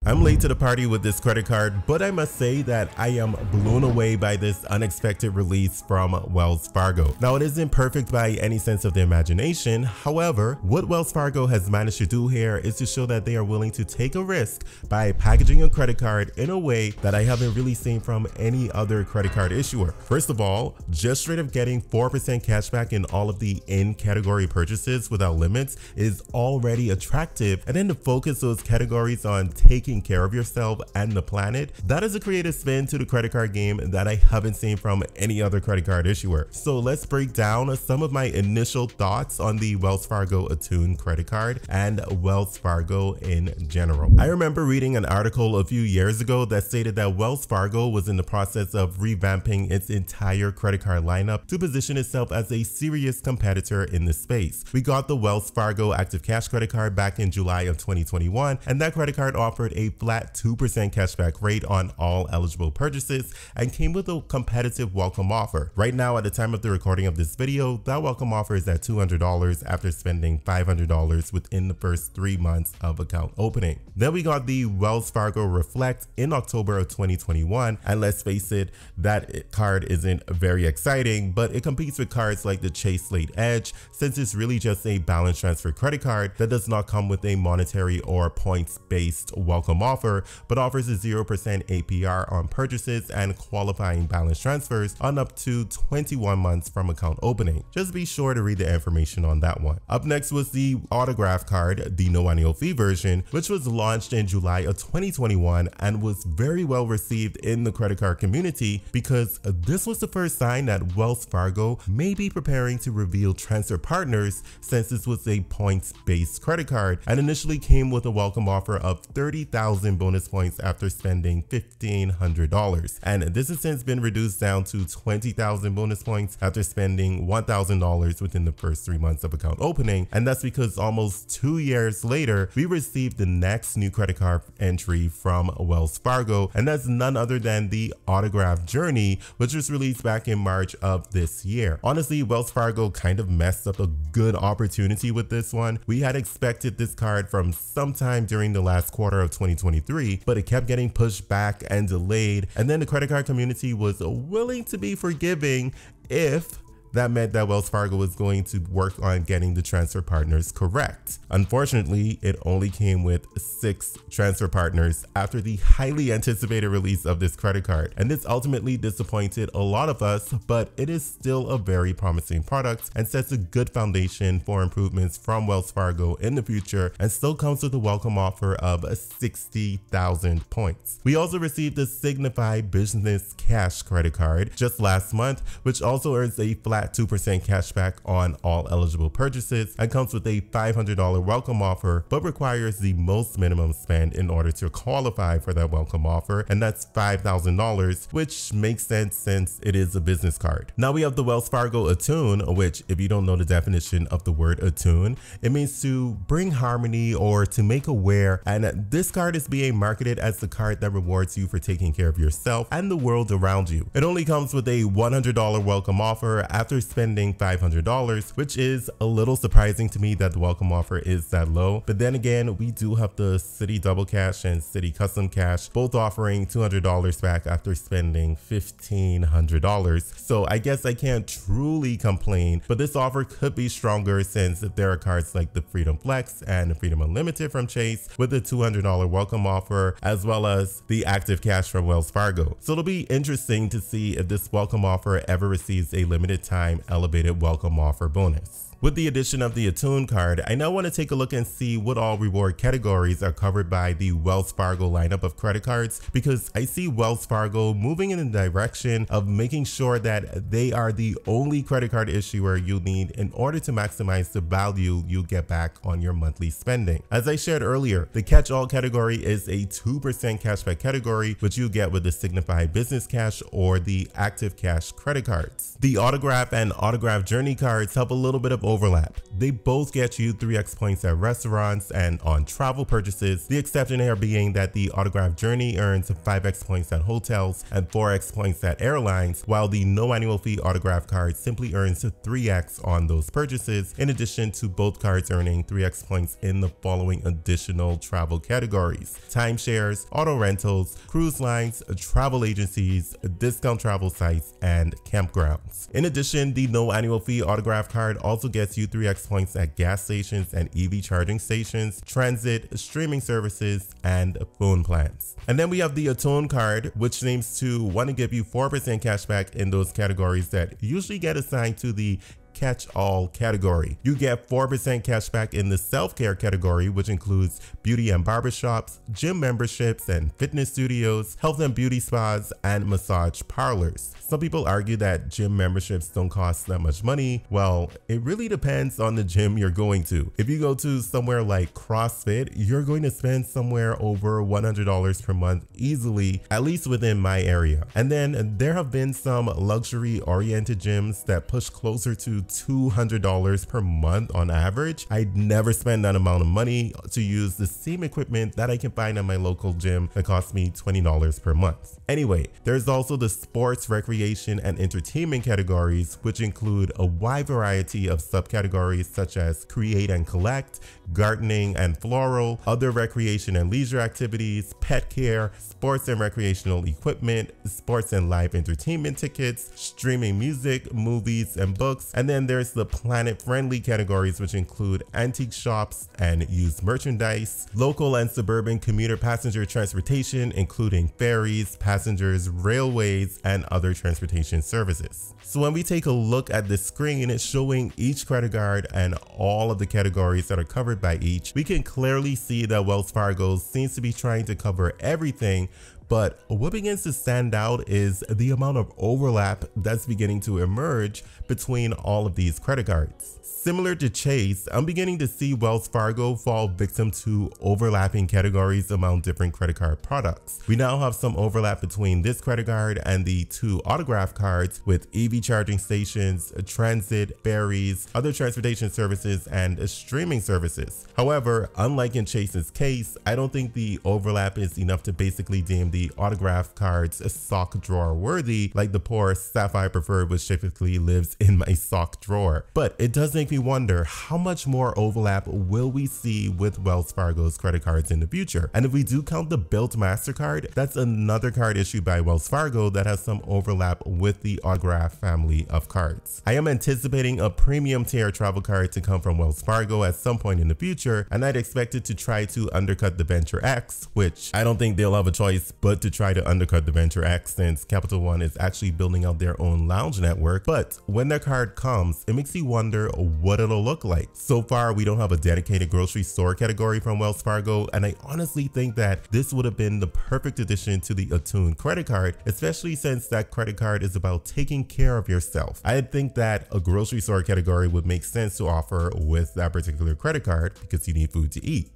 I'm late to the party with this credit card, but I must say that I am blown away by this unexpected release from Wells Fargo. Now, it isn't perfect by any sense of the imagination. However, what Wells Fargo has managed to do here is to show that they are willing to take a risk by packaging a credit card in a way that I haven't really seen from any other credit card issuer. First of all, just straight up getting 4% cashback in all of the in-category purchases without limits is already attractive, and then to focus those categories on taking care of yourself and the planet, that is a creative spin to the credit card game that I haven't seen from any other credit card issuer. So let's break down some of my initial thoughts on the Wells Fargo Attune credit card and Wells Fargo in general. I remember reading an article a few years ago that stated that Wells Fargo was in the process of revamping its entire credit card lineup to position itself as a serious competitor in the space. We got the Wells Fargo Active Cash credit card back in July of 2021, and that credit card offered a flat 2% cashback rate on all eligible purchases and came with a competitive welcome offer. Right now, at the time of the recording of this video, that welcome offer is at $200 after spending $500 within the first 3 months of account opening. Then we got the Wells Fargo Reflect in October of 2021, and let's face it, that card isn't very exciting, but it competes with cards like the Chase Late Edge, since it's really just a balance transfer credit card that does not come with a monetary or points-based welcome offer, but offers a 0% APR on purchases and qualifying balance transfers on up to 21 months from account opening. Just be sure to read the information on that one. Up next was the Autograph card, the no annual fee version, which was launched in July of 2021 and was very well received in the credit card community because this was the first sign that Wells Fargo may be preparing to reveal transfer partners, since this was a points-based credit card and initially came with a welcome offer of 30,000 bonus points after spending $1,500. And this has since been reduced down to 20,000 bonus points after spending $1,000 within the first 3 months of account opening. And that's because almost 2 years later, we received the next new credit card entry from Wells Fargo, and that's none other than the Autograph Journey, which was released back in March of this year. Honestly, Wells Fargo kind of messed up a good opportunity with this one. We had expected this card from sometime during the last quarter of 2023, but it kept getting pushed back and delayed, and then the credit card community was willing to be forgiving if that meant that Wells Fargo was going to work on getting the transfer partners correct. Unfortunately, it only came with 6 transfer partners after the highly anticipated release of this credit card, and this ultimately disappointed a lot of us, but it is still a very promising product and sets a good foundation for improvements from Wells Fargo in the future, and still comes with a welcome offer of 60,000 points. We also received the Signify Business Cash credit card just last month, which also earns a flat 2% cashback on all eligible purchases and comes with a $500 welcome offer, but requires the most minimum spend in order to qualify for that welcome offer, and that's $5,000, which makes sense since it is a business card. Now we have the Wells Fargo Attune, which, if you don't know the definition of the word attune, it means to bring harmony or to make aware, and this card is being marketed as the card that rewards you for taking care of yourself and the world around you. It only comes with a $100 welcome offer after spending $500, which is a little surprising to me that the welcome offer is that low. But then again, we do have the City Double Cash and City Custom Cash, both offering $200 back after spending $1,500. So I guess I can't truly complain, but this offer could be stronger since there are cards like the Freedom Flex and the Freedom Unlimited from Chase with a $200 welcome offer, as well as the Active Cash from Wells Fargo. So it'll be interesting to see if this welcome offer ever receives a limited time elevated welcome offer bonus. With the addition of the Attune card, I now want to take a look and see what all reward categories are covered by the Wells Fargo lineup of credit cards, because I see Wells Fargo moving in the direction of making sure that they are the only credit card issuer you need in order to maximize the value you get back on your monthly spending. As I shared earlier, the catch-all category is a 2% cashback category, which you get with the Signify Business Cash or the Active Cash credit cards. The Autograph and Autograph Journey cards have a little bit of overlap. They both get you 3x points at restaurants and on travel purchases, the exception here being that the Autograph Journey earns 5x points at hotels and 4x points at airlines, while the no annual fee Autograph card simply earns 3x on those purchases, in addition to both cards earning 3x points in the following additional travel categories: timeshares, auto rentals, cruise lines, travel agencies, discount travel sites, and campgrounds. In addition, the no annual fee Autograph card also gets you 3x points at gas stations and EV charging stations, transit, streaming services, and phone plans. And then we have the Attune card, which seems to want to give you 4% cashback in those categories that usually get assigned to the catch-all category. You get 4% cashback in the self-care category, which includes beauty and barbershops, gym memberships and fitness studios, health and beauty spas, and massage parlors. Some people argue that gym memberships don't cost that much money. Well, it really depends on the gym you're going to. If you go to somewhere like CrossFit, you're going to spend somewhere over $100 per month easily, at least within my area. And then there have been some luxury-oriented gyms that push closer to $200 per month on average. I'd never spend that amount of money to use the same equipment that I can find at my local gym that costs me $20 per month. Anyway, there's also the sports, recreation, and entertainment categories, which include a wide variety of subcategories such as create and collect, gardening and floral, other recreation and leisure activities, pet care, sports and recreational equipment, sports and live entertainment tickets, streaming music, movies, and books. And then there's the planet-friendly categories, which include antique shops and used merchandise, local and suburban commuter passenger transportation, including ferries, passengers, railways, and other transportation services. So when we take a look at the screen, it's showing each credit card and all of the categories that are covered by each. We can clearly see that Wells Fargo seems to be trying to cover everything, but what begins to stand out is the amount of overlap that's beginning to emerge between all of these credit cards. Similar to Chase, I'm beginning to see Wells Fargo fall victim to overlapping categories among different credit card products. We now have some overlap between this credit card and the two Autograph cards with EV charging stations, transit, ferries, other transportation services, and streaming services. However, unlike in Chase's case, I don't think the overlap is enough to basically deem the Autograph cards sock drawer worthy, like the poor Sapphire Preferred, which typically lives in my sock drawer. But it does make me wonder, how much more overlap will we see with Wells Fargo's credit cards in the future? And if we do count the Bilt Mastercard, that's another card issued by Wells Fargo that has some overlap with the Autograph family of cards. I am anticipating a premium tier travel card to come from Wells Fargo at some point in the future, and I'd expect it to try to undercut the Venture X, which I don't think they'll have a choice but to try to undercut the Venture X, since Capital One is actually building out their own lounge network. But when their card comes, it makes you wonder what it'll look like. So far, we don't have a dedicated grocery store category from Wells Fargo, and I honestly think that this would have been the perfect addition to the Attune credit card, especially since that credit card is about taking care of yourself. I think that a grocery store category would make sense to offer with that particular credit card because you need food to eat.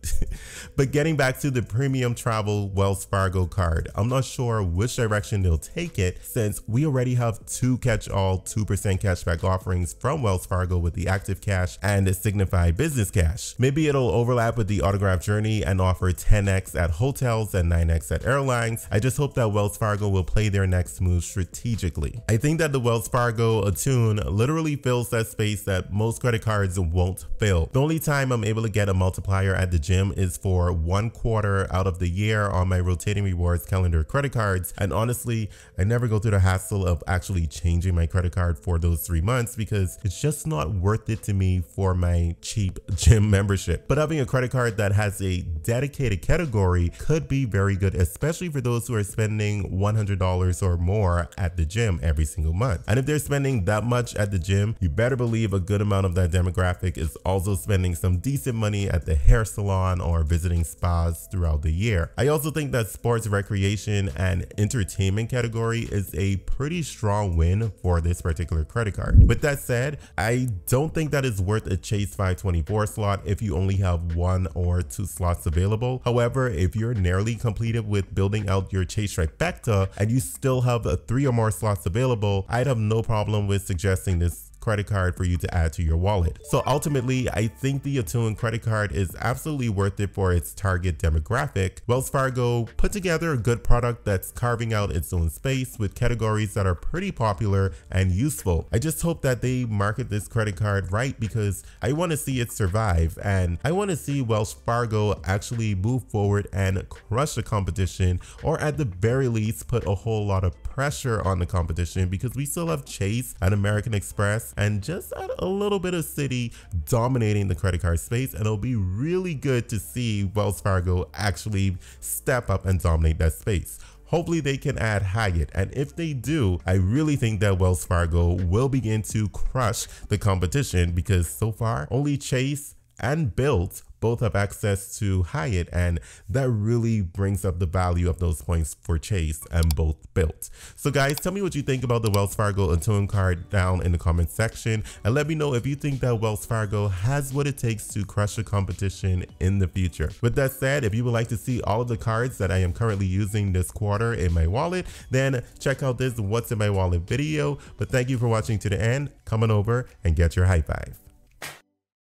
But getting back to the premium travel Wells Fargo card, I'm not sure which direction they'll take it, since we already have two catch-all 2% cashback offerings from Wells Fargo with the Active Cash and the Signify Business Cash. Maybe it'll overlap with the Autograph Journey and offer 10x at hotels and 9x at airlines. I just hope that Wells Fargo will play their next move strategically. I think that the Wells Fargo Attune literally fills that space that most credit cards won't fill. The only time I'm able to get a multiplier at the gym is for 1 quarter out of the year on my rotating rewards calendar credit cards, and honestly, I never go through the hassle of actually changing my credit card for those 3 months because it's just not worth it to me for my cheap gym membership. But having a credit card that has a dedicated category could be very good, especially for those who are spending $100 or more at the gym every single month. And if they're spending that much at the gym, you better believe a good amount of that demographic is also spending some decent money at the hair salon or visiting spas throughout the year. I also think that sports, recreation, and entertainment category is a pretty strong win for this particular credit card. With that said, I don't think that is worth a Chase 524 slot if you only have 1 or 2 slots available. However, if you're nearly completed with building out your Chase trifecta and you still have 3 or more slots available, I'd have no problem with suggesting this credit card for you to add to your wallet. So ultimately, I think the Attune credit card is absolutely worth it for its target demographic. Wells Fargo put together a good product that's carving out its own space with categories that are pretty popular and useful. I just hope that they market this credit card right, because I want to see it survive, and I want to see Wells Fargo actually move forward and crush the competition, or at the very least put a whole lot of pressure on the competition, because we still have Chase and American Express and just a little bit of Citi dominating the credit card space, and it'll be really good to see Wells Fargo actually step up and dominate that space. Hopefully they can add Hyatt, and if they do, I really think that Wells Fargo will begin to crush the competition, because so far only Chase and Bilt both have access to Hyatt, and that really brings up the value of those points for Chase and both Bilt. So guys, tell me what you think about the Wells Fargo Attune card down in the comment section, and let me know if you think that Wells Fargo has what it takes to crush the competition in the future. With that said, if you would like to see all of the cards that I am currently using this quarter in my wallet, then check out this What's in My Wallet video. But thank you for watching to the end. Come on over and get your high five.